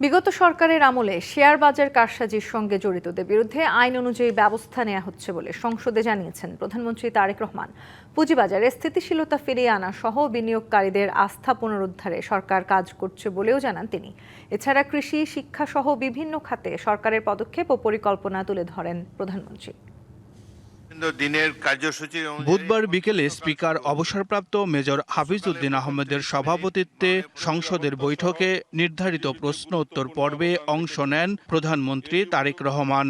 বিগত সরকারের আমলে শেয়ার বাজার কারসাজির সঙ্গে জড়িতদের বিরুদ্ধে আইন অনুযায়ী ব্যবস্থা নেওয়া হচ্ছে বলে সংসদে জানিয়েছেন প্রধানমন্ত্রী তারেক রহমান। পুঁজিবাজারে স্থিতিশীলতা ফিরিয়ে আনা সহ বিনিয়োগকারীদের আস্থা পুনরুদ্ধারে সরকার কাজ করছে বলেও জানান তিনি। এছাড়া কৃষি, শিক্ষা সহ বিভিন্ন খাতে সরকারের পদক্ষেপ ও পরিকল্পনা তুলে ধরেন প্রধানমন্ত্রী। বুধবার বিকেলে স্পিকার অবসরপ্রাপ্ত মেজর হাফিজউদ্দিন আহমেদের সভাপতিত্বে সংসদের বৈঠকে নির্ধারিত প্রশ্ন উত্তর পর্বে অংশ নেন প্রধানমন্ত্রী তারেক রহমান।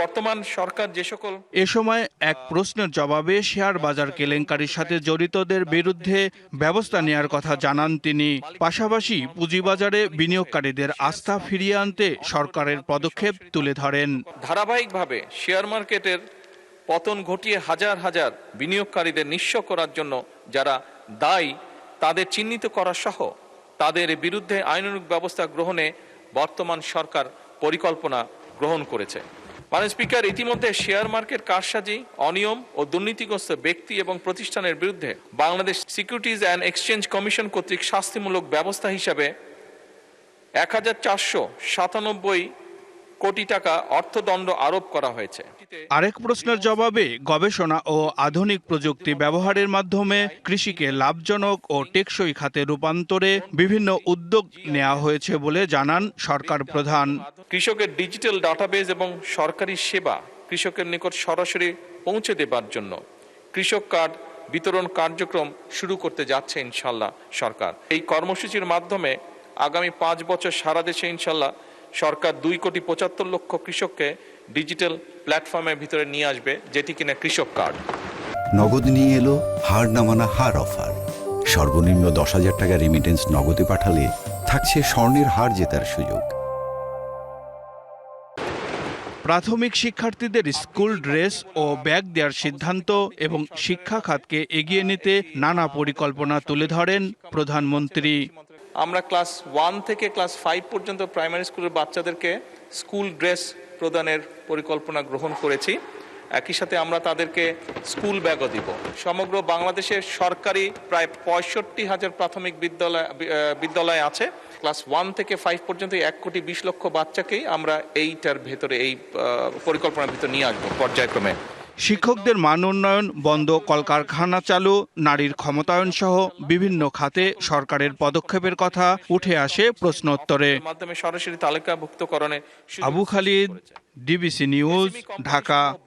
বর্তমান সরকার যে সকল এ সময় এক প্রশ্নের জবাবে শেয়ার বাজার কেলেঙ্কারির সাথে জড়িতদের বিরুদ্ধে ব্যবস্থা নেওয়ার কথা জানান তিনি। পাশাপাশি পুঁজিবাজারে বিনিয়োগকারীদের আস্থা ফিরিয়ে আনতে সরকারের পদক্ষেপ তুলে ধরেন। ধারাবাহিকভাবে শেয়ার মার্কেটের পতন ঘটিয়ে হাজার হাজার বিনিয়োগকারীদের নিঃস্ব করার জন্য যারা দায়ী তাদের চিহ্নিত করা সহ তাদের বিরুদ্ধে আইনানুগ ব্যবস্থা গ্রহণে বর্তমান সরকার পরিকল্পনা গ্রহণ করেছে। মাননীয় স্পিকার, ইতিমধ্যে শেয়ার মার্কেট কারসাজি, অনিয়ম ও দুর্নীতিগ্রস্ত ব্যক্তি এবং প্রতিষ্ঠানের বিরুদ্ধে Bangladesh securities and exchange commission কর্তৃক শাস্তিমূলক ব্যবস্থা হিসাবে 1497 কোটি টাকা অর্থদণ্ড আরোপ করা হয়েছে। আরেক প্রশ্নের জবাবে গবেষণা ও আধুনিক প্রযুক্তি ব্যবহারের মাধ্যমে কৃষিকে লাভজনক ও টেকসই খাতে রূপান্তরে বিভিন্ন উদ্যোগ নেওয়া হয়েছে বলে জানান সরকার প্রধান। কৃষকের ডিজিটাল ডাটাবেজ এবং সরকারি সেবা কৃষকের নিকট সরাসরি পৌঁছে দেবার জন্য কৃষক কার্ড বিতরণ কার্যক্রম শুরু করতে যাচ্ছে ইনশাল্লাহ সরকার। এই কর্মসূচির মাধ্যমে আগামী 5 বছর সারা দেশে ইনশাল্লাহ সরকার 2,75,00,000 কৃষককে ডিজিটাল প্ল্যাটফর্মের ভিতরে নিয়ে আসবে, যেটি কিনা কৃষক কার্ড। নগদ নিয়ে এলো হার না মানা হার অফার। সর্বনিম্ন 10,000 টাকা রেমিটেন্স নগদে পাঠালে থাকছে স্বর্ণের হার জেতার সুযোগ। প্রাথমিক শিক্ষার্থীদের স্কুল ড্রেস ও ব্যাগ দেওয়ার সিদ্ধান্ত এবং শিক্ষা খাতকে এগিয়ে নিতে নানা পরিকল্পনা তুলে ধরেন প্রধানমন্ত্রী। আমরা ক্লাস 1 থেকে ক্লাস 5 পর্যন্ত প্রাইমারি স্কুলের বাচ্চাদেরকে স্কুল ড্রেস প্রদানের পরিকল্পনা গ্রহণ করেছি। একই সাথে আমরা তাদেরকে স্কুল ব্যাগও দিব। সমগ্র বাংলাদেশের সরকারি প্রায় 65,000 প্রাথমিক বিদ্যালয় আছে। ক্লাস 1 থেকে 5 পর্যন্ত 1,20,00,000 বাচ্চাকেই আমরা এইটার ভেতরে এই পরিকল্পনার ভিতরে নিয়ে আসবো পর্যায়ক্রমে। শিক্ষকদের মান উন্নয়ন, বন্ধ কলকারখানা চালু, নারীর ক্ষমতায়ন সহ বিভিন্ন খাতে সরকারের পদক্ষেপের কথা উঠে আসে প্রশ্নোত্তরে। মাধ্যমে সরাসরি তালিকাভুক্তকরণে আবু খালিদ, ডিবিসি নিউজ, ঢাকা।